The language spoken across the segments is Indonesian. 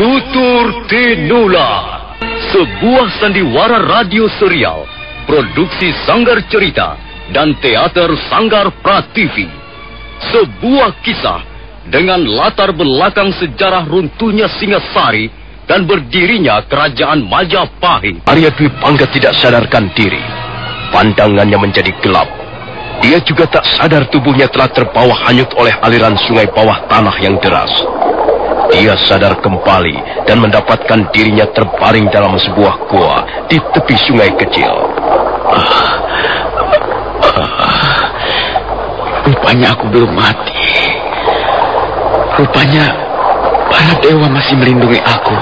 Tutur Tinula, sebuah sandiwara radio serial, produksi Sanggar Cerita dan teater Sanggar Prativi. Sebuah kisah dengan latar belakang sejarah runtuhnya Singasari dan berdirinya Kerajaan Majapahit. Arya Dwi Pangga tidak sadarkan diri. Pandangannya menjadi gelap. Dia juga tak sadar tubuhnya telah terbawa hanyut oleh aliran sungai bawah tanah yang deras. Dia sadar kembali dan mendapatkan dirinya terbaring dalam sebuah goa di tepi sungai kecil. Rupanya aku belum mati. Rupanya para dewa masih melindungi aku.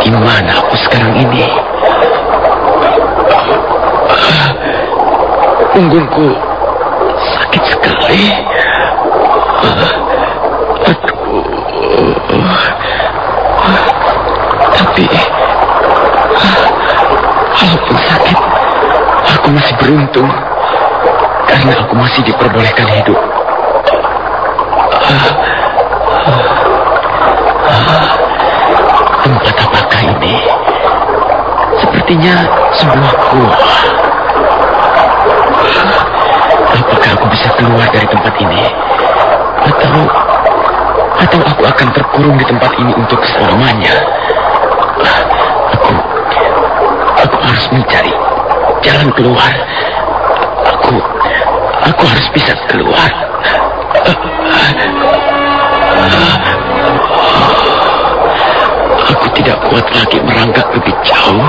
Di mana aku sekarang ini? Punggungku sakit sekali. Tapi walaupun sakit, aku masih beruntung karena aku masih diperbolehkan hidup. Tempat apakah ini? Sepertinya sebuah gua. Apakah aku bisa keluar dari tempat ini? Atau aku akan terkurung di tempat ini untuk selamanya? Aku harus mencari jalan keluar. Aku harus bisa keluar. Aku tidak kuat lagi merangkak lebih jauh.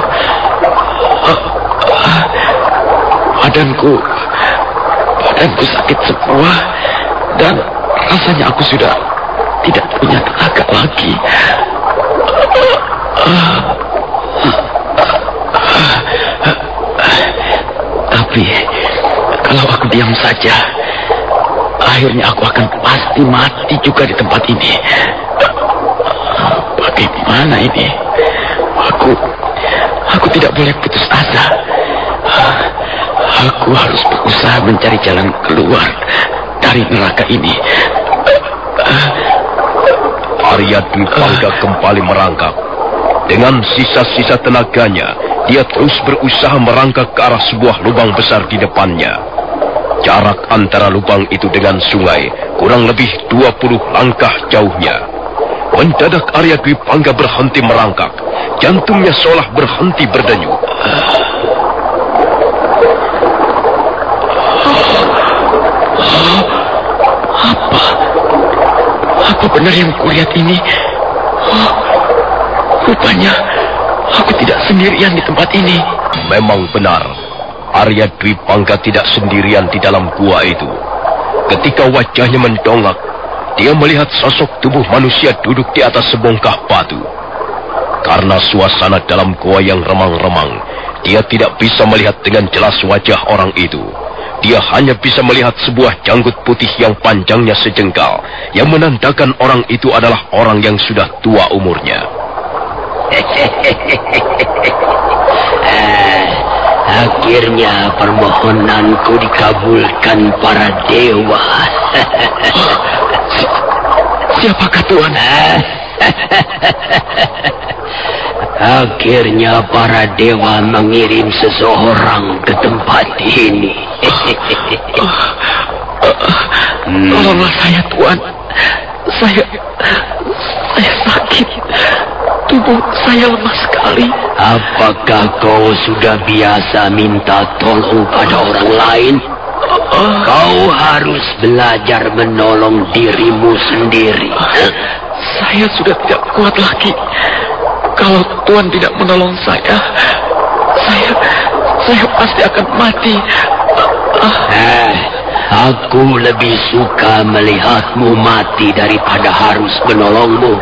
Badanku sakit semua dan rasanya aku sudah tidak punya tenaga lagi. Tapi kalau aku diam saja, akhirnya aku akan pasti mati juga di tempat ini. Bagaimana ini? Aku tidak boleh putus asa. Aku harus berusaha mencari jalan keluar dari neraka ini. Arya Dwi Pangga kembali merangkak. Dengan sisa-sisa tenaganya, dia terus berusaha merangkak ke arah sebuah lubang besar di depannya. Jarak antara lubang itu dengan sungai kurang lebih 20 langkah jauhnya. Mendadak Arya Dwi Pangga berhenti merangkak. Jantungnya seolah berhenti berdenyut. Apa benar yang kulihat ini? Rupanya aku tidak sendirian di tempat ini. Memang benar, Arya Dwi Pangga tidak sendirian di dalam gua itu. Ketika wajahnya mendongak, dia melihat sosok tubuh manusia duduk di atas sebongkah batu. Karena suasana dalam gua yang remang-remang, dia tidak bisa melihat dengan jelas wajah orang itu. Dia hanya bisa melihat sebuah janggut putih yang panjangnya sejengkal, yang menandakan orang itu adalah orang yang sudah tua umurnya. Akhirnya permohonanku dikabulkan para dewa. Siapakah Tuhan? Akhirnya para dewa mengirim seseorang ke tempat ini. Tolonglah saya, Tuhan. Saya sakit. Tubuh saya lemah sekali. Apakah kau sudah biasa minta tolong pada orang lain? Kau harus belajar menolong dirimu sendiri. Saya sudah tidak kuat lagi. Kalau Tuhan tidak menolong saya pasti akan mati. Aku lebih suka melihatmu mati daripada harus menolongmu.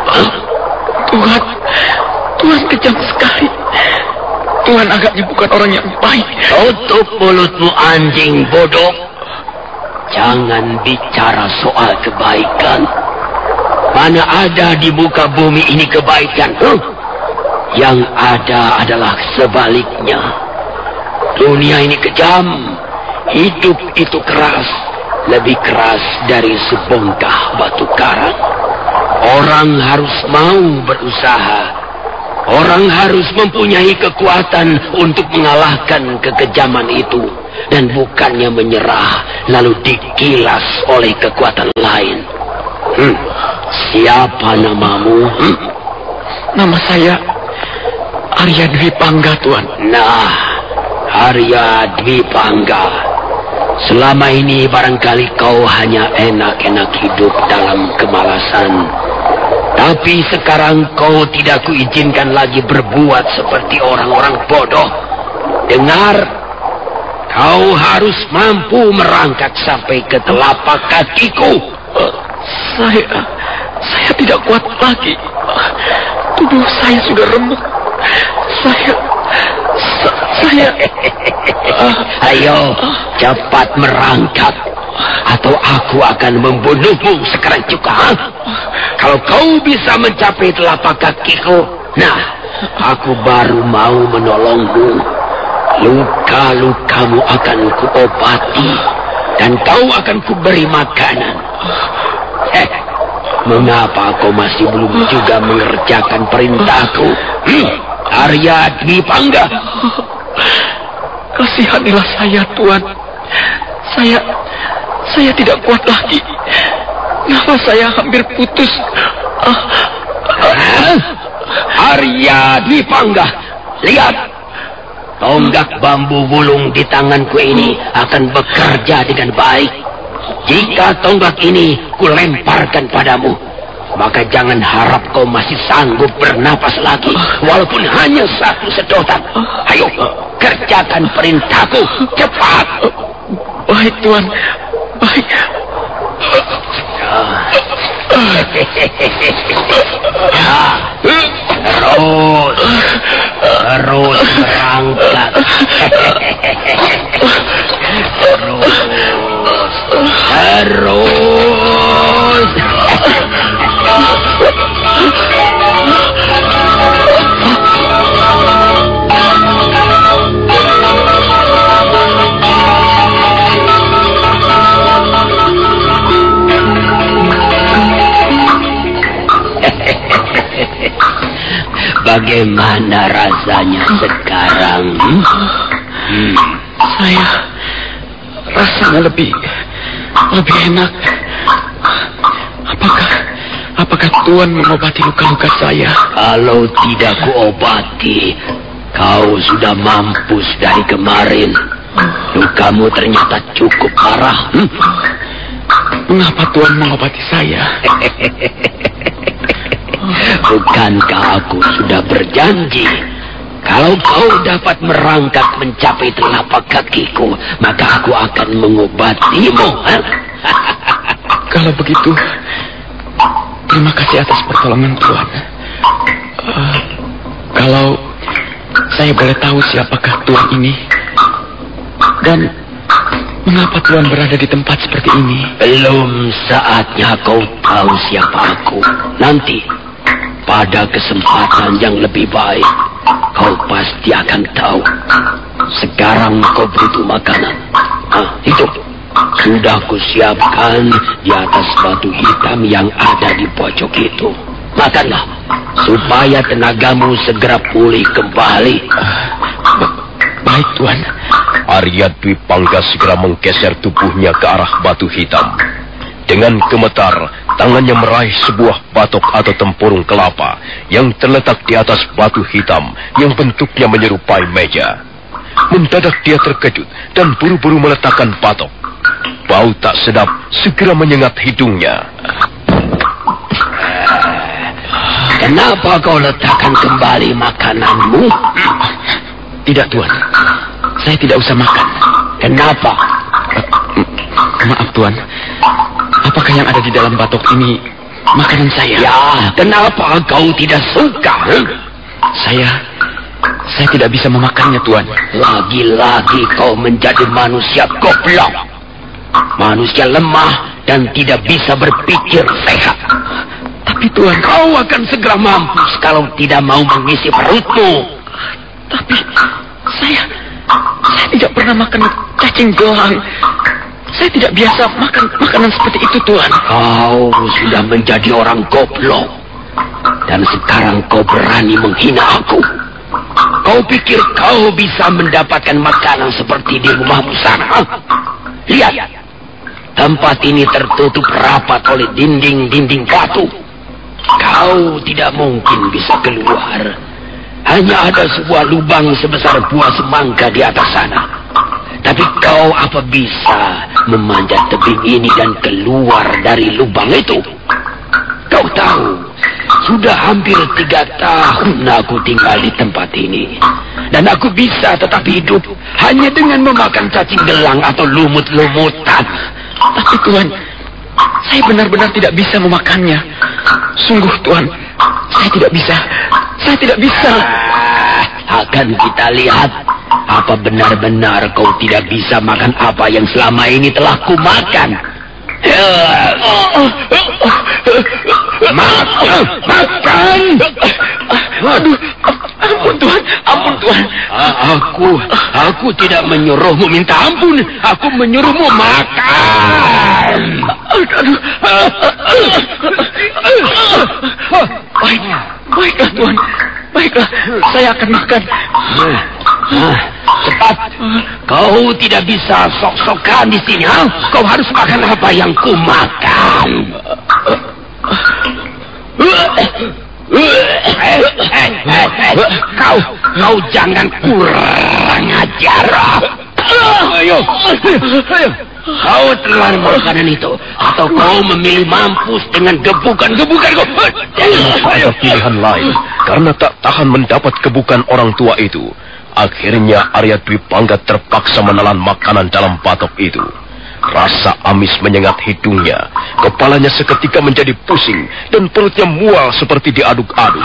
Tuhan kejam sekali. Tuhan agaknya bukan orang yang baik. Tutup mulutmu, anjing bodoh. Jangan bicara soal kebaikan. Mana ada di muka bumi ini kebaikan? Yang ada adalah sebaliknya. Dunia ini kejam. Hidup itu keras. Lebih keras dari sebongkah batu karang. Orang harus mau berusaha. Orang harus mempunyai kekuatan untuk mengalahkan kekejaman itu. Dan bukannya menyerah lalu digilas oleh kekuatan lain. Siapa namamu? Nama saya Arya Dwi Pangga, Tuan. Nah, Arya Dwi Pangga. Selama ini barangkali kau hanya enak-enak hidup dalam kemalasan. Tapi sekarang kau tidak kuizinkan lagi berbuat seperti orang-orang bodoh. Dengar, kau harus mampu merangkak sampai ke telapak kakiku. Saya tidak kuat lagi. Tubuh saya sudah remuk. Saya Ayo, cepat merangkak, atau aku akan membunuhmu sekarang juga. Kalau kau bisa mencapai telapak kakiku, nah, aku baru mau menolongmu. Luka-lukamu akan kuobati, dan kau akan kuberi makanan. Mengapa kau masih belum juga mengerjakan perintahku? Arya Dwi Pangga. Kasihanilah saya, Tuan. Saya tidak kuat lagi. Nafas saya hampir putus. Arya Dwi Pangga, lihat. Tonggak bambu bulung di tanganku ini akan bekerja dengan baik. Jika tonggak ini kulemparkan padamu, maka jangan harap kau masih sanggup bernapas lagi, walaupun hanya satu sedotan. Ayo, kerjakan perintahku, cepat. Baik, Tuan. Baik. Terus berangkat. Terus. Bagaimana rasanya sekarang? Saya rasanya lebih enak. Apakah Tuan mengobati luka-luka saya? Kalau tidak kuobati, kau sudah mampus dari kemarin. Lukamu ternyata cukup parah. Mengapa Tuan mengobati saya? Bukankah aku sudah berjanji, kalau kau dapat merangkak mencapai telapak kakiku, maka aku akan mengobatimu. Kalau begitu, terima kasih atas pertolongan Tuan. Kalau saya boleh tahu siapakah Tuan ini, dan mengapa Tuan berada di tempat seperti ini? Belum saatnya kau tahu siapa aku. Nanti, pada kesempatan yang lebih baik, kau pasti akan tahu. Sekarang kau butuh makanan. Itu sudah kusiapkan di atas batu hitam yang ada di pojok itu. Makanlah, supaya tenagamu segera pulih kembali. Baik, Tuan. Arya Dwi Pangga segera menggeser tubuhnya ke arah batu hitam. Dengan gemetar, tangannya meraih sebuah batok atau tempurung kelapa yang terletak di atas batu hitam yang bentuknya menyerupai meja. Mendadak dia terkejut dan buru-buru meletakkan batok. Bau tak sedap segera menyengat hidungnya. Kenapa kau letakkan kembali makananmu? Tidak, Tuan. Saya tidak usah makan. Kenapa? Maaf, Tuan. Apakah yang ada di dalam batok ini makanan saya? Ya, kenapa kau tidak suka? Saya tidak bisa memakannya, Tuan. Lagi-lagi kau menjadi manusia goblok. Manusia lemah dan tidak bisa berpikir sehat. Tapi Tuan, kau akan segera mampus kalau tidak mau mengisi perutmu. Tapi saya tidak pernah makan cacing gelang. Saya tidak biasa makan makanan seperti itu, Tuan. Kau sudah menjadi orang goblok. Dan sekarang kau berani menghina aku. Kau pikir kau bisa mendapatkan makanan seperti di rumahmu sana? Lihat, tempat ini tertutup rapat oleh dinding-dinding batu. Kau tidak mungkin bisa keluar. Hanya ada sebuah lubang sebesar buah semangka di atas sana. Tapi kau apa bisa memanjat tebing ini dan keluar dari lubang itu? Kau tahu, sudah hampir 3 tahun aku tinggal di tempat ini. Dan aku bisa tetap hidup hanya dengan memakan cacing gelang atau lumut-lumutan. Tapi Tuan, saya benar-benar tidak bisa memakannya. Sungguh Tuan, saya tidak bisa. Saya tidak bisa. Akan kita lihat apa benar-benar kau tidak bisa makan apa yang selama ini telah kumakan. Makan. Aduh, ampun Tuhan, ampun Tuhan. Aku tidak menyuruhmu minta ampun. Aku menyuruhmu makan. Baiklah Tuhan, baiklah, saya akan makan. Cepat, kau tidak bisa sok-sokan di sini. Kau harus makan apa yang ku makan. Kau jangan kurang ajar. Ayo. Kau telan makanan itu, atau kau memilih mampus dengan gebukan-gebukan kau. Ada pilihan lain, karena tak tahan mendapat gebukan orang tua itu. Akhirnya Arya Dwi Pangga terpaksa menelan makanan dalam patok itu. Rasa amis menyengat hidungnya, kepalanya seketika menjadi pusing, dan perutnya mual seperti diaduk-aduk.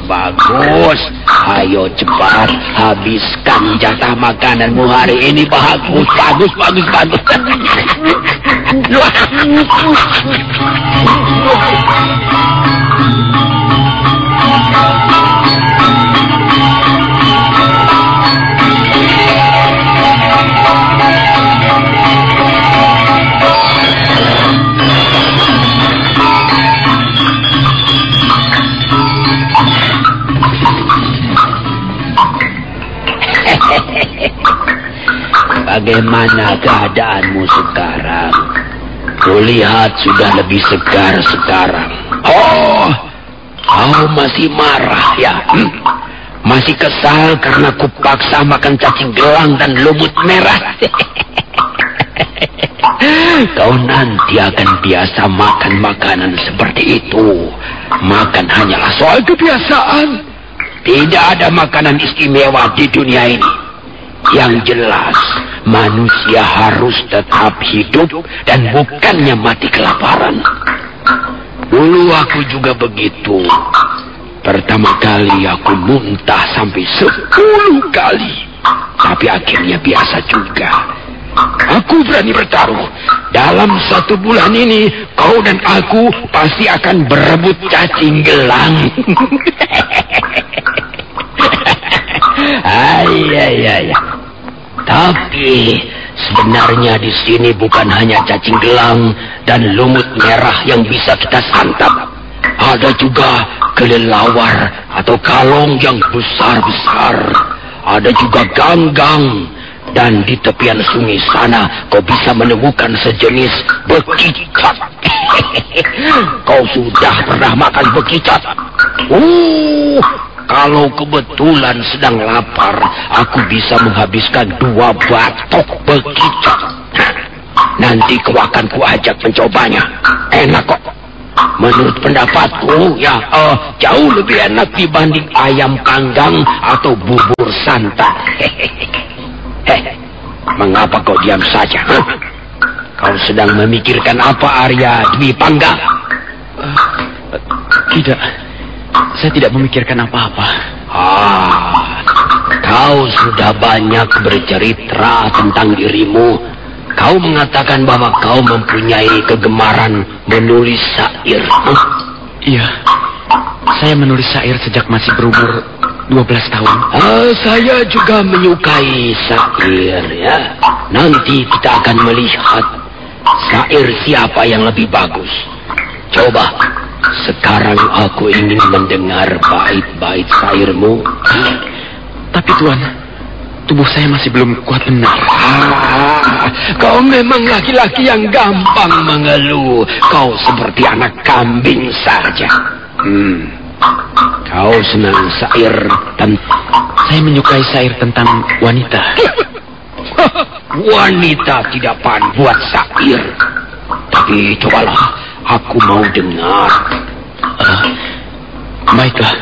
Bagus. Ayo cepat, habiskan jatah makananmu hari ini. Bagus. Bagaimana keadaanmu sekarang? Kulihat sudah lebih segar sekarang. Oh, kau masih marah ya? Masih kesal karena kupaksa makan cacing gelang dan lumut merah? Kau nanti akan biasa makan makanan seperti itu. Makan hanyalah soal kebiasaan. Tidak ada makanan istimewa di dunia ini. Yang jelas, manusia harus tetap hidup dan bukannya mati kelaparan. Dulu aku juga begitu. Pertama kali aku muntah sampai 10 kali. Tapi akhirnya biasa juga. Aku berani bertaruh. Dalam 1 bulan ini, kau dan aku pasti akan berebut cacing gelang. Ay. Tapi sebenarnya di sini bukan hanya cacing gelang dan lumut merah yang bisa kita santap. Ada juga kelelawar atau kalong yang besar-besar. Ada juga ganggang. Dan di tepian sungai sana kau bisa menemukan sejenis bekicot. Kau sudah pernah makan bekicot? Kalau kebetulan sedang lapar, aku bisa menghabiskan 2 batok bekicot. Nanti kau akan kuajak mencobanya. Enak kok. Menurut pendapatku, ya jauh lebih enak dibanding ayam panggang atau bubur santan. Mengapa kau diam saja? Kau sedang memikirkan apa, Arya Dwi Pangga? Tidak, saya tidak memikirkan apa-apa. Kau sudah banyak bercerita tentang dirimu. Kau mengatakan bahwa kau mempunyai kegemaran menulis syair. Iya, saya menulis syair sejak masih berumur 12 tahun. Saya juga menyukai syair ya. Nanti kita akan melihat syair siapa yang lebih bagus. Coba, sekarang aku ingin mendengar bait-bait syairmu. Tapi Tuan, tubuh saya masih belum kuat benar. Kau memang laki-laki yang gampang mengeluh. Kau seperti anak kambing saja. Kau senang syair Saya menyukai syair tentang wanita. Wanita tidak pandai buat syair. Tapi cobalah, aku mau dengar. Baiklah,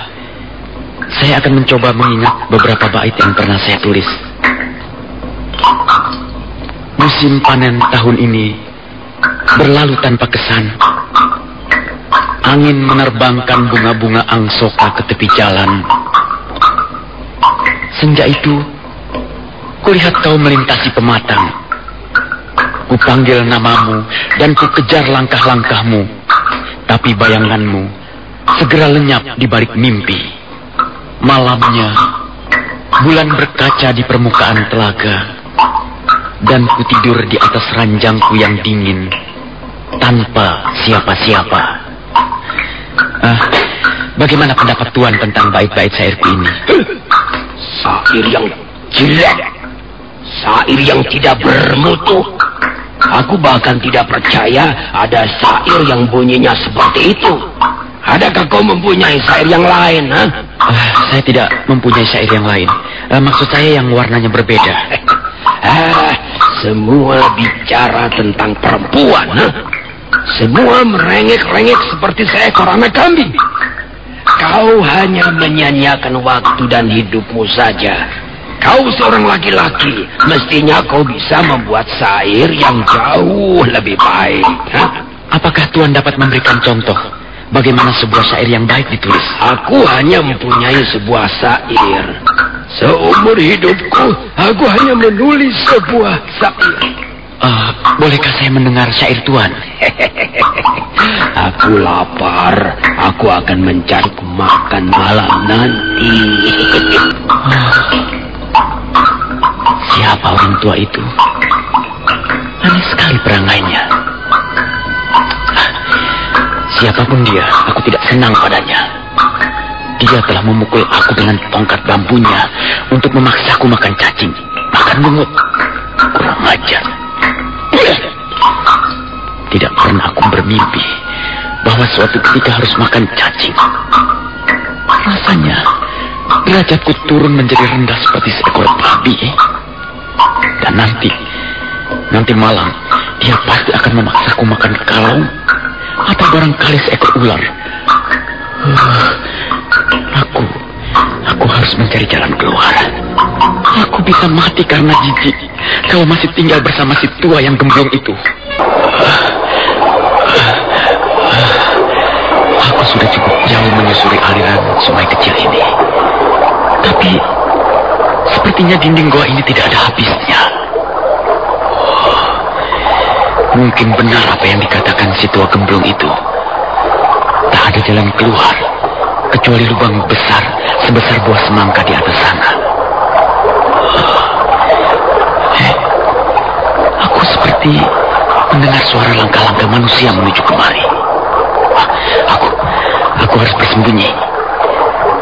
saya akan mencoba mengingat beberapa bait yang pernah saya tulis. Musim panen tahun ini berlalu tanpa kesan. Angin menerbangkan bunga-bunga angsoka ke tepi jalan. Senja itu, kulihat kau melintasi pematang. Kupanggil namamu dan kukejar langkah-langkahmu. Tapi bayanganmu segera lenyap di balik mimpi. Malamnya, bulan berkaca di permukaan telaga. Dan ku tidur di atas ranjangku yang dingin, tanpa siapa-siapa. Bagaimana pendapat Tuan tentang bait-bait syairku ini? Syair yang jelek, syair yang tidak bermutu. Aku bahkan tidak percaya ada syair yang bunyinya seperti itu. Adakah kau mempunyai syair yang lain? Saya tidak mempunyai syair yang lain. Maksud saya yang warnanya berbeda. Semua bicara tentang perempuan. Semua merengek-rengek seperti seekor anak kambing. Kau hanya menyanyiakan waktu dan hidupmu saja. Kau seorang laki-laki, mestinya kau bisa membuat syair yang jauh lebih baik. Apakah Tuan dapat memberikan contoh bagaimana sebuah syair yang baik ditulis? Aku hanya mempunyai sebuah syair. Seumur hidupku, aku hanya menulis sebuah syair. Bolehkah saya mendengar syair Tuan? Aku lapar. Aku akan mencari makan malam nanti. Siapa orang tua itu? Aneh sekali perangainya. Siapapun dia, aku tidak senang padanya. Dia telah memukul aku dengan tongkat bambunya untuk memaksaku makan cacing, makan lumut. Kurang ajar. Tidak pernah aku bermimpi bahwa suatu ketika harus makan cacing. Rasanya derajatku turun menjadi rendah seperti seekor babi. Dan nanti malam dia pasti akan memaksaku makan kalong atau barangkali seekor ular. Aku harus mencari jalan keluar. Aku bisa mati karena jijik kalau masih tinggal bersama si tua yang gemblong itu. Aku sudah cukup jauh menyusuri aliran sungai kecil ini. Tapi sepertinya dinding goa ini tidak ada habisnya. Mungkin benar apa yang dikatakan si tua gemblong itu. Tak ada jalan keluar kecuali lubang besar sebesar buah semangka di atas sana. Aku seperti mendengar suara langkah-langkah manusia menuju kemari. Aku harus bersembunyi.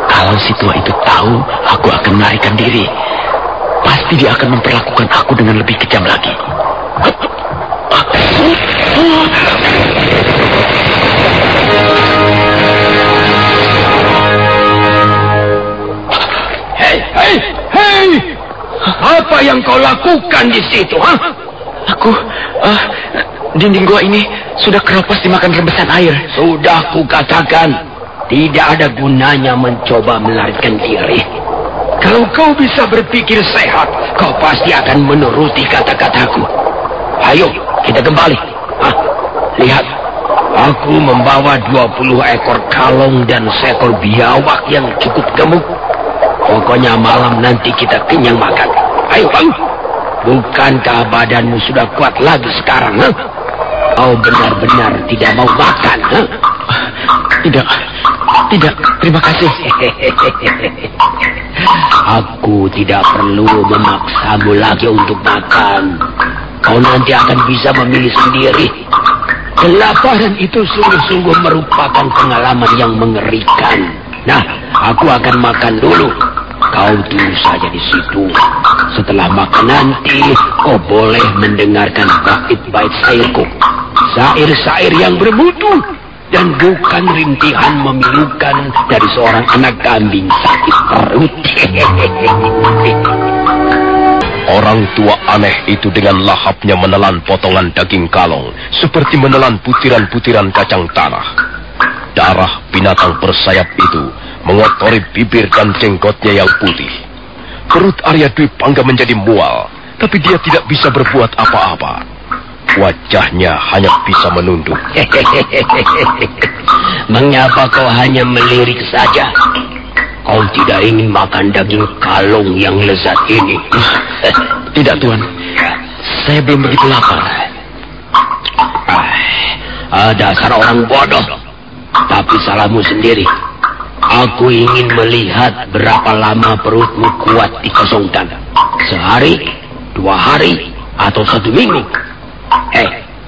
Kalau si tua itu tahu aku akan melarikan diri, pasti dia akan memperlakukan aku dengan lebih kejam lagi. Hei! Apa yang kau lakukan di situ, ha? Dinding gua ini sudah keropos dimakan rebesan air. Sudah kukatakan, tidak ada gunanya mencoba melarikan diri. Kalau kau bisa berpikir sehat, kau pasti akan menuruti kata-kataku. Ayo, kita kembali. Lihat, aku membawa 20 ekor kalong dan seekor biawak yang cukup gemuk. Pokoknya malam nanti kita kenyang makan. Ayo, bangun. Bukankah badanmu sudah kuat lagi sekarang, ha? Kau benar-benar tidak mau makan, ha? Tidak, terima kasih. Aku tidak perlu memaksamu lagi untuk makan. Kau nanti akan bisa memilih sendiri. Kelaparan itu sungguh-sungguh merupakan pengalaman yang mengerikan. Nah, aku akan makan dulu. Kau tunggu saja di situ. Setelah makan nanti, kau boleh mendengarkan bait-bait syairku. Syair-syair yang bermutu dan bukan rintihan memilukan dari seorang anak kambing sakit perut. Orang tua aneh itu dengan lahapnya menelan potongan daging kalong, seperti menelan butiran-butiran kacang tanah. Darah binatang bersayap itu mengotori bibir dan jenggotnya yang putih. Perut Arya Dwi Pangga menjadi mual, tapi dia tidak bisa berbuat apa-apa. Wajahnya hanya bisa menunduk. Mengapa kau hanya melirik saja? Kau tidak ingin makan daging kalong yang lezat ini? Tidak, Tuan. Saya belum begitu lapar. Dasar orang bodoh. Tapi salahmu sendiri. Aku ingin melihat berapa lama perutmu kuat dikosongkan. Sehari, 2 hari, atau 1 minggu.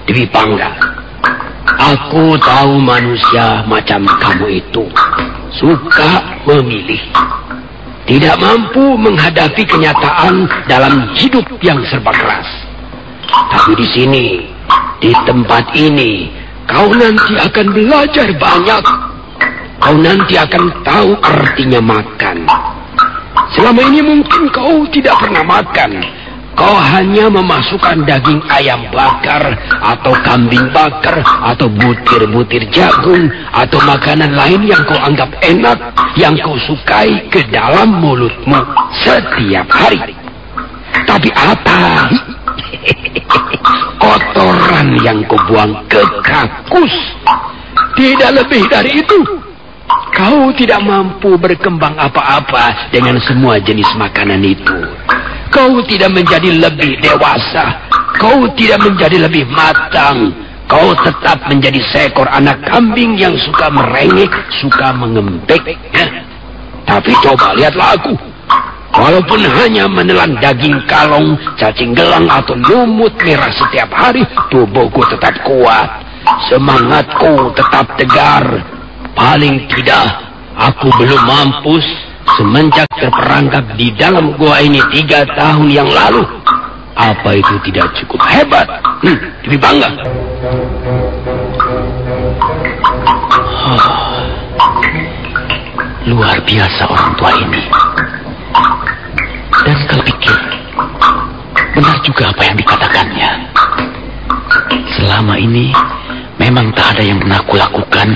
Dwi Pangga. Aku tahu manusia macam kamu itu suka memilih, tidak mampu menghadapi kenyataan dalam hidup yang serba keras. Tapi di sini, di tempat ini, kau nanti akan belajar banyak. Kau nanti akan tahu artinya makan. Selama ini mungkin kau tidak pernah makan. Kau hanya memasukkan daging ayam bakar, atau kambing bakar, atau butir-butir jagung, atau makanan lain yang kau anggap enak, yang kau sukai ke dalam mulutmu setiap hari. Tapi apa? Kotoran yang kau buang ke kakus. Tidak lebih dari itu. Kau tidak mampu berkembang apa-apa dengan semua jenis makanan itu. Kau tidak menjadi lebih dewasa. Kau tidak menjadi lebih matang. Kau tetap menjadi seekor anak kambing yang suka merengek, suka mengembek. Tapi coba lihatlah aku. Walaupun hanya menelan daging kalong, cacing gelang, atau lumut merah setiap hari, tubuhku tetap kuat. Semangatku tetap tegar. Paling tidak, aku belum mampus semenjak terperangkap di dalam gua ini 3 tahun yang lalu. Apa itu tidak cukup hebat? Dwi Pangga. Luar biasa orang tua ini. Dan kalau pikir, benar juga apa yang dikatakannya. Selama ini, memang tak ada yang pernah aku lakukan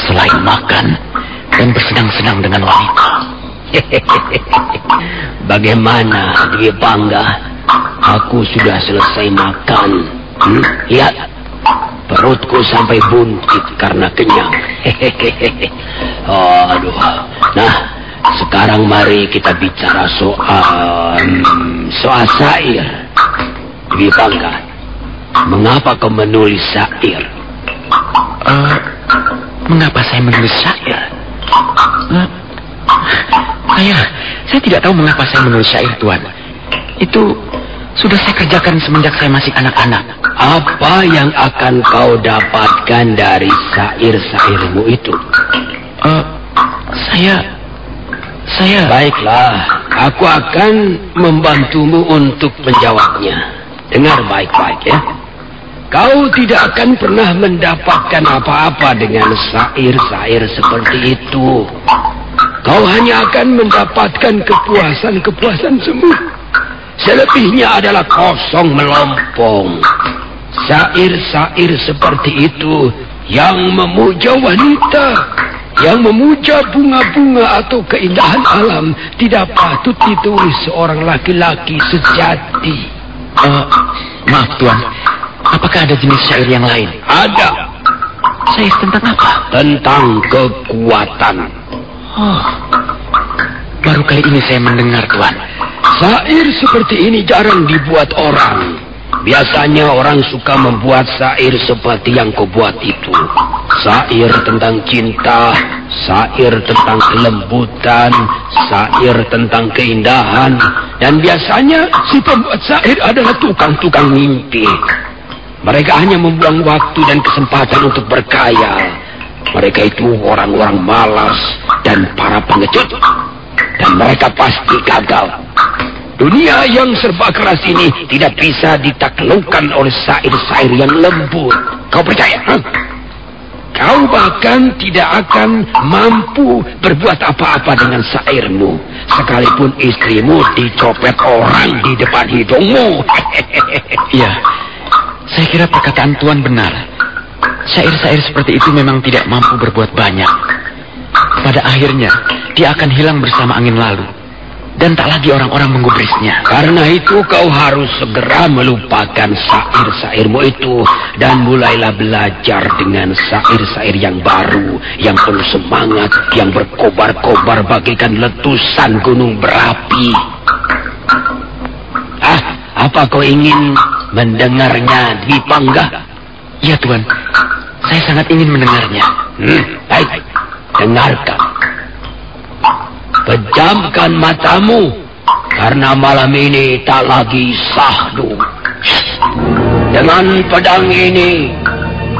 selain makan dan bersenang-senang dengan wanita. Bagaimana, Dwi Pangga? Aku sudah selesai makan. Lihat, perutku sampai buntit karena kenyang. Aduh. Nah, sekarang mari kita bicara soal syair. Dwi Pangga, mengapa kau menulis syair? Mengapa saya menulis syair? Saya tidak tahu mengapa saya menulis syair, Tuan. Itu sudah saya kerjakan semenjak saya masih anak-anak. Apa yang akan kau dapatkan dari syair-syairmu itu? Saya... Baiklah, aku akan membantumu untuk menjawabnya. Dengar baik-baik ya. Kau tidak akan pernah mendapatkan apa-apa dengan syair-syair seperti itu. Kau hanya akan mendapatkan kepuasan-kepuasan semu. Selebihnya adalah kosong melompong. Syair-syair seperti itu yang memuja wanita, yang memuja bunga-bunga atau keindahan alam, tidak patut ditulis seorang laki-laki sejati. Maaf, Tuan. Apakah ada jenis syair yang lain? Ada. Syair tentang apa? Tentang kekuatan. Baru kali ini saya mendengar, Tuan. Syair seperti ini jarang dibuat orang. Biasanya orang suka membuat syair seperti yang kau buat itu. Syair tentang cinta, syair tentang kelembutan, syair tentang keindahan. Dan biasanya si pembuat syair adalah tukang-tukang mimpi. Mereka hanya membuang waktu dan kesempatan untuk berkhayal. Mereka itu orang-orang malas dan para pengecut. Dan mereka pasti gagal. Dunia yang serba keras ini tidak bisa ditaklukkan oleh syair-syair yang lembut. Kau percaya? Kau bahkan tidak akan mampu berbuat apa-apa dengan syairmu. Sekalipun istrimu dicopet orang di depan hidungmu. Iya, saya kira perkataan Tuan benar. Syair-syair seperti itu memang tidak mampu berbuat banyak. Pada akhirnya, dia akan hilang bersama angin lalu. Dan tak lagi orang-orang menggubrisnya. Karena itu kau harus segera melupakan syair-syairmu itu. Dan mulailah belajar dengan syair-syair yang baru. Yang penuh semangat. Yang berkobar-kobar bagaikan letusan gunung berapi. Apa kau ingin mendengarnya, Dwi Pangga? Ya Tuan, saya sangat ingin mendengarnya. Baik, dengarkan. Pejamkan matamu, karena malam ini tak lagi sahdu. Dengan pedang ini,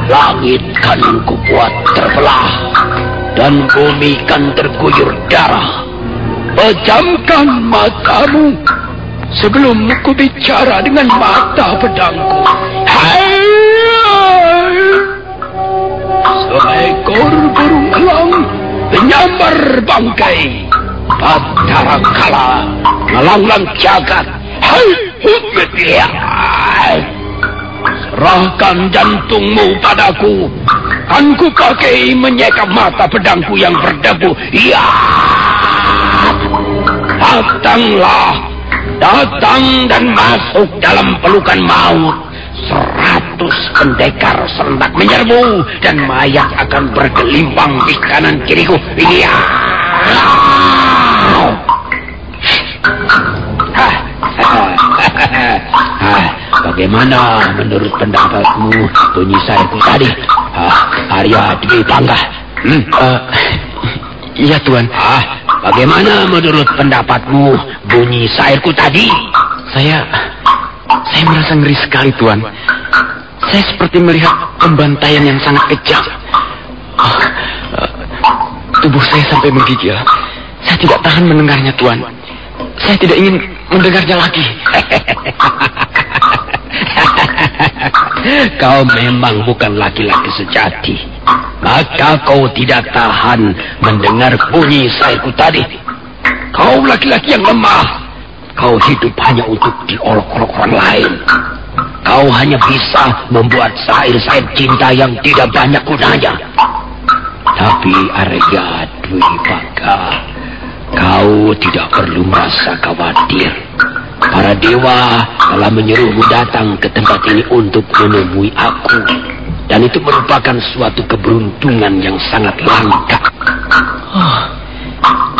langit kan kubuat terbelah, dan bumi kan terguyur darah. Pejamkan matamu, sebelum ku bicara dengan mata pedangku. Seekor burung elang menyambar bangkai. Batara kala melanglang jagat. Serahkan jantungmu padaku. Kan ku pakai menyekap mata pedangku yang berdebu. Ya, datanglah, datang dan masuk dalam pelukan maut. 100 pendekar serentak menyerbu dan mayat akan bergelimpang di kanan kiriku. Iya. Bagaimana menurut pendapatmu bunyi syairku tadi, Arya Dwi Pangga? Iya Tuan. Bagaimana menurut pendapatmu bunyi syairku tadi? Saya merasa ngeri sekali Tuan. Saya seperti melihat pembantaian yang sangat kejam. Tubuh saya sampai menggigil. Saya tidak tahan mendengarnya Tuan. Saya tidak ingin mendengarnya lagi. Kau memang bukan laki-laki sejati. Maka kau tidak tahan mendengar bunyi syairku tadi. Kau laki-laki yang lemah. Kau hidup hanya untuk diolok-olok orang lain. Kau hanya bisa membuat syair-syair cinta yang tidak banyak gunanya. Tapi Arya Dwi Pangga, kau tidak perlu merasa khawatir. Para dewa telah menyuruhmu datang ke tempat ini untuk menemui aku. Dan itu merupakan suatu keberuntungan yang sangat langka.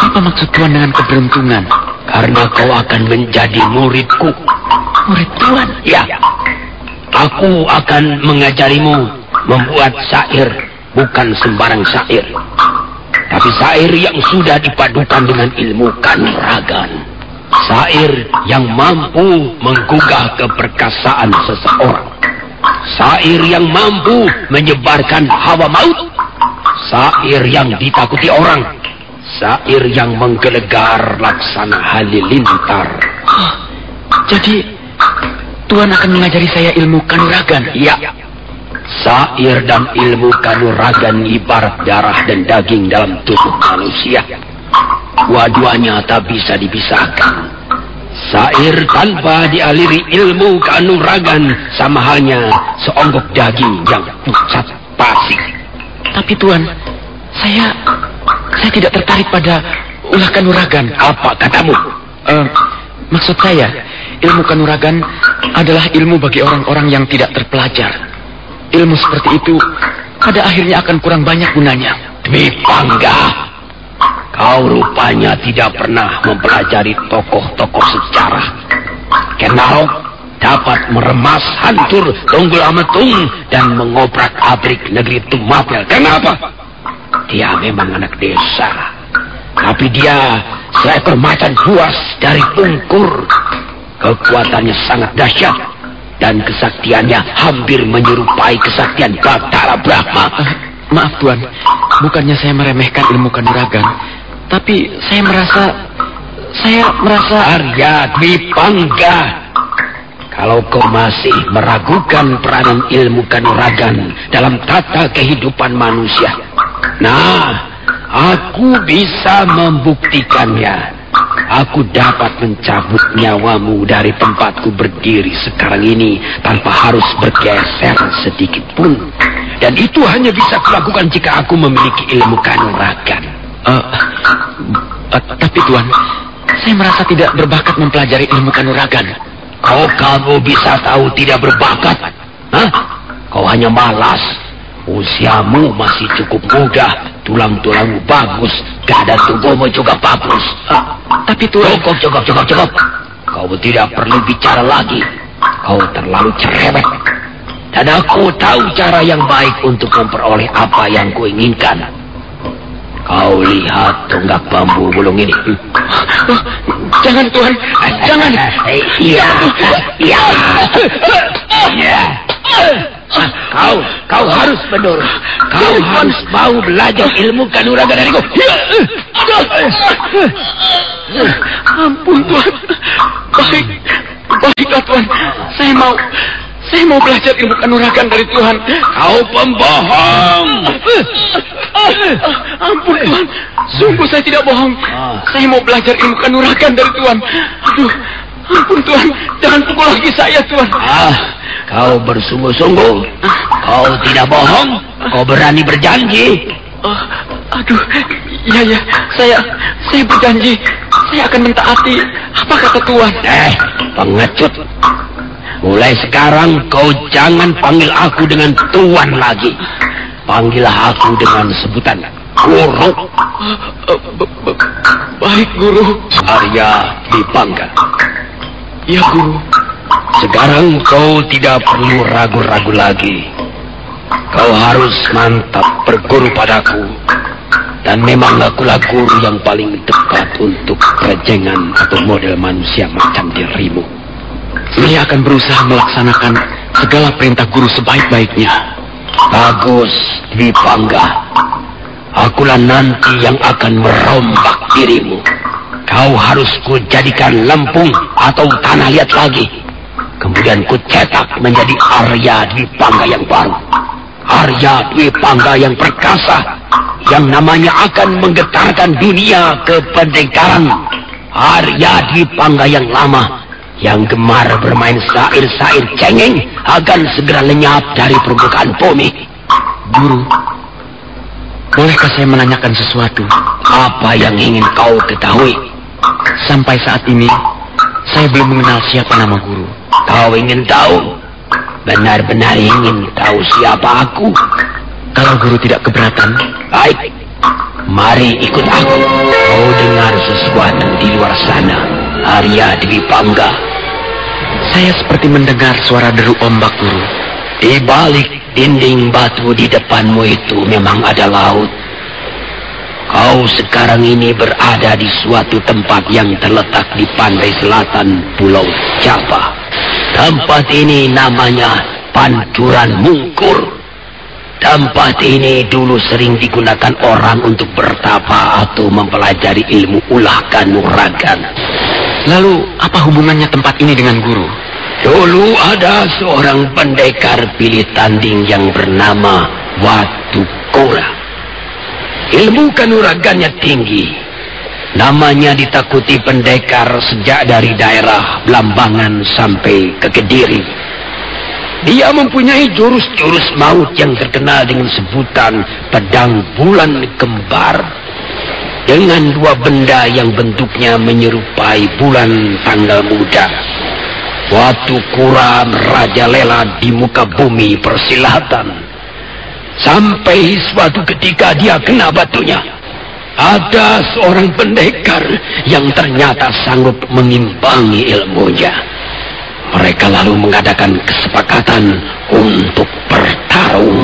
Apa maksud Tuan dengan keberuntungan? Karena kau akan menjadi muridku. Murid Tuan? Ya. Aku akan mengajarimu membuat syair. Bukan sembarang syair, tapi syair yang sudah dipadukan dengan ilmu kanuragan. Syair yang mampu menggugah keperkasaan seseorang. Syair yang mampu menyebarkan hawa maut. Syair yang ditakuti orang. Syair yang menggelegar laksana halilintar. Jadi Tuan akan mengajari saya ilmu kanuragan? Iya. Syair dan ilmu kanuragan ibarat darah dan daging dalam tubuh manusia. Dua-duanya tak bisa dipisahkan. Syair tanpa dialiri ilmu kanuragan sama halnya seonggok daging yang pucat pasi. Tapi Tuan, saya tidak tertarik pada ulah kanuragan. Apa katamu? Maksud saya, ilmu kanuragan adalah ilmu bagi orang-orang yang tidak terpelajar. Ilmu seperti itu pada akhirnya akan kurang banyak gunanya. Dwi Pangga, kau rupanya tidak pernah mempelajari tokoh-tokoh sejarah. Kenal dapat meremas hancur Tunggul Ametung dan mengobrak-abrik negeri Tumapel. Kenapa? Dia memang anak desa, tapi dia seekor macan buas dari Tungkur. Kekuatannya sangat dahsyat dan kesaktiannya hampir menyerupai kesaktian Batara Brahma. Maaf Tuan, bukannya saya meremehkan ilmu kanuragan, tapi saya merasa Arya Dwi Pangga, kalau kau masih meragukan peranan ilmu kanuragan dalam tata kehidupan manusia, nah, aku bisa membuktikannya. Aku dapat mencabut nyawamu dari tempatku berdiri sekarang ini tanpa harus bergeser sedikit pun. Dan itu hanya bisa kulakukan jika aku memiliki ilmu kanuragan. Tapi Tuan, saya merasa tidak berbakat mempelajari ilmu kanuragan. Kamu bisa tahu tidak berbakat? Hah? Kau hanya malas. Usiamu masih cukup muda, tulang-tulangmu bagus, keadaan tubuhmu juga bagus. Tapi Tuan... Cukup. Kau tidak perlu bicara lagi. Kau terlalu cerewet. Dan aku tahu cara yang baik untuk memperoleh apa yang kuinginkan. Kau lihat tonggak bambu bulung ini. Jangan Tuan, jangan. Iya. Kau harus menurut. Kau harus mau belajar ilmu kanuragan dariku. Ampun Tuan. Baiklah Tuan. Saya mau belajar ilmu kanuragan dari Tuhan. Kau pembohong. Ampun Tuhan. Sungguh saya tidak bohong. Saya mau belajar ilmu kanuragan dari Tuhan. Aduh, ampun Tuhan. Jangan pukul lagi saya Tuan. Kau bersungguh-sungguh. Kau tidak bohong. Kau berani berjanji. Aduh, iya. Saya berjanji. Saya akan mentaati apa kata Tuan. Pengecut. Mulai sekarang kau jangan panggil aku dengan Tuan lagi. Panggillah aku dengan sebutan Guru. Baik Guru. Arya Dwi Pangga. Ya Guru. Sekarang kau tidak perlu ragu-ragu lagi. Kau harus mantap berguru padaku. Dan memang akulah guru yang paling tepat untuk kejengan atau model manusia macam dirimu. Saya akan berusaha melaksanakan segala perintah guru sebaik-baiknya. Bagus, Dwi Pangga. Akulah nanti yang akan merombak dirimu. Kau harus kujadikan lempung atau tanah liat lagi. Kemudian kucetak menjadi Arya Dwi Pangga yang baru. Arya Dwi Pangga yang perkasa, yang namanya akan menggetarkan dunia kependekaran. Arya Dwi Pangga yang lama, yang gemar bermain syair-syair cengeng, akan segera lenyap dari permukaan bumi. Guru, bolehkah saya menanyakan sesuatu? Apa yang ingin kau ketahui? Sampai saat ini, saya belum mengenal siapa nama Guru. Kau ingin tahu? Benar-benar ingin tahu siapa aku? Kalau Guru tidak keberatan. Baik, mari ikut aku. Kau dengar sesuatu di luar sana, Arya Dwi Pangga? Saya seperti mendengar suara deru ombak, Guru. Di balik dinding batu di depanmu itu memang ada laut. Kau sekarang ini berada di suatu tempat yang terletak di pantai selatan Pulau Java. Tempat ini namanya Pancuran Mungkur. Tempat ini dulu sering digunakan orang untuk bertapa atau mempelajari ilmu ulah kanuragan. Lalu apa hubungannya tempat ini dengan Guru? Dulu ada seorang pendekar pilih tanding yang bernama Watu Kora. Ilmu kanuragannya tinggi. Namanya ditakuti pendekar sejak dari daerah Blambangan sampai ke Kediri. Dia mempunyai jurus-jurus maut yang terkenal dengan sebutan pedang bulan kembar. Dengan dua benda yang bentuknya menyerupai bulan tanggal muda. Watu Kura merajalela di muka bumi persilatan. Sampai suatu ketika dia kena batunya. Ada seorang pendekar yang ternyata sanggup mengimbangi ilmunya. Mereka lalu mengadakan kesepakatan untuk bertarung.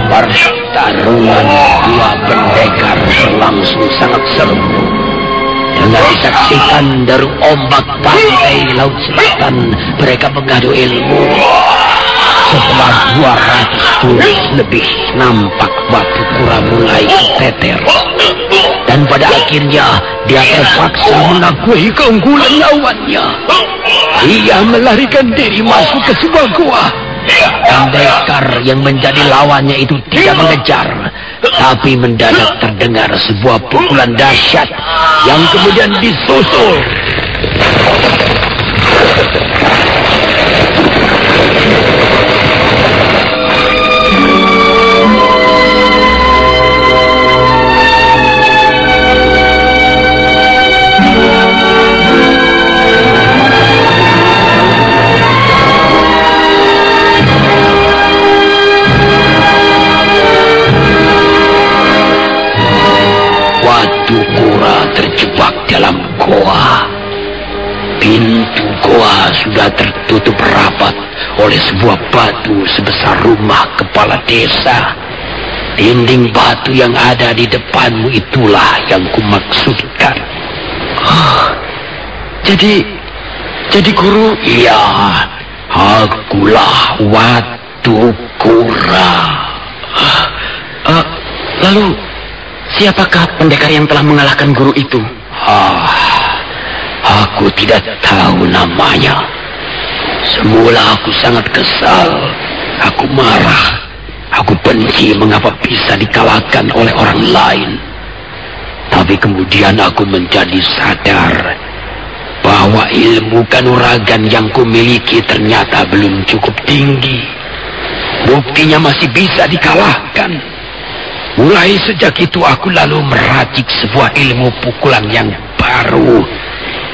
Pertarungan dua pendekar berlangsung sangat seru. Dengan disaksikan dari ombak pantai Laut Selatan, mereka mengadu ilmu. Setelah 200 jurus lebih, nampak Watu Kura mulai keteter. Dan pada akhirnya dia terpaksa mengakui keunggulan lawannya. Ia melarikan diri masuk ke sebuah gua. Pendekar yang menjadi lawannya itu tidak mengejar, tapi mendadak terdengar sebuah pukulan dahsyat yang kemudian disusul. Watu Kura terjebak dalam goa. Pintu goa sudah tertutup rapat oleh sebuah batu sebesar rumah kepala desa. Dinding batu yang ada di depanmu itulah yang kumaksudkan. Jadi guru? Iya, akulah Watu Kura. Lalu siapakah pendekar yang telah mengalahkan guru itu? Aku tidak tahu namanya. Semula aku sangat kesal. Aku marah. Aku benci mengapa bisa dikalahkan oleh orang lain. Tapi kemudian aku menjadi sadar bahwa ilmu kanuragan yang kumiliki ternyata belum cukup tinggi. Buktinya masih bisa dikalahkan. Mulai sejak itu aku lalu meracik sebuah ilmu pukulan yang baru.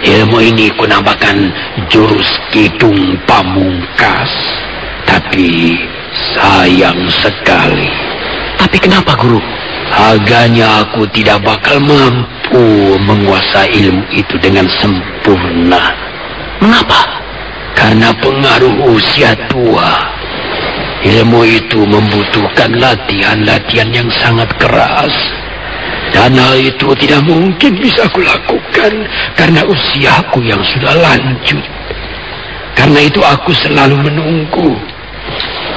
Ilmu ini kunamakan jurus Kidung Pamungkas. Tapi sayang sekali. Tapi kenapa guru? Agaknya aku tidak bakal mampu menguasai ilmu itu dengan sempurna. Mengapa? Karena pengaruh usia tua. Ilmu itu membutuhkan latihan-latihan yang sangat keras. Dan hal itu tidak mungkin bisa kulakukan karena usiaku yang sudah lanjut. Karena itu aku selalu menunggu.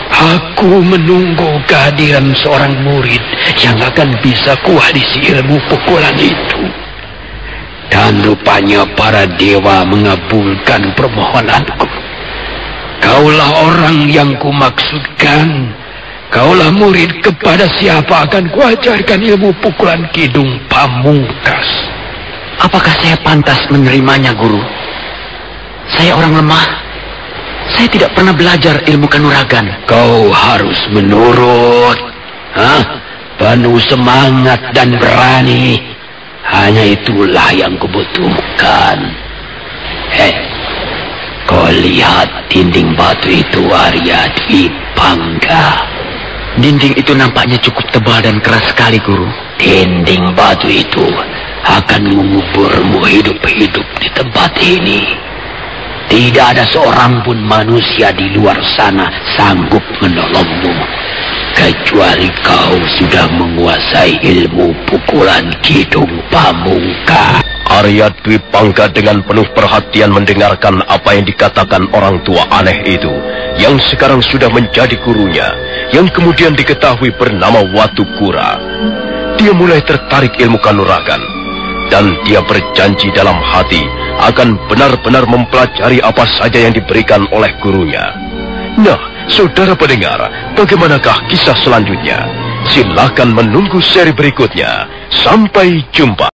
Aku menunggu kehadiran seorang murid yang akan bisa kuwarisi ilmu pukulan itu. Dan rupanya para dewa mengabulkan permohonanku. Kaulah orang yang kumaksudkan. Kaulah murid kepada siapa akan kuajarkan ilmu pukulan Kidung Pamungkas. Apakah saya pantas menerimanya, guru? Saya orang lemah. Saya tidak pernah belajar ilmu kanuragan. Kau harus menurut. Penuh semangat dan berani. Hanya itulah yang kubutuhkan. Kau lihat dinding batu itu, Arya Dwi Pangga. Dinding itu nampaknya cukup tebal dan keras sekali, guru. Dinding batu itu akan menguburmu hidup-hidup di tempat ini. Tidak ada seorang pun manusia di luar sana sanggup menolongmu. Kecuali kau sudah menguasai ilmu pukulan Kidung Pamungkas. Arya Dwi Pangga dengan penuh perhatian mendengarkan apa yang dikatakan orang tua aneh itu, yang sekarang sudah menjadi gurunya, yang kemudian diketahui bernama Watu Kura. Dia mulai tertarik ilmu kanuragan, dan dia berjanji dalam hati akan benar-benar mempelajari apa saja yang diberikan oleh gurunya. Nah, saudara pendengar, bagaimanakah kisah selanjutnya? Silakan menunggu seri berikutnya. Sampai jumpa.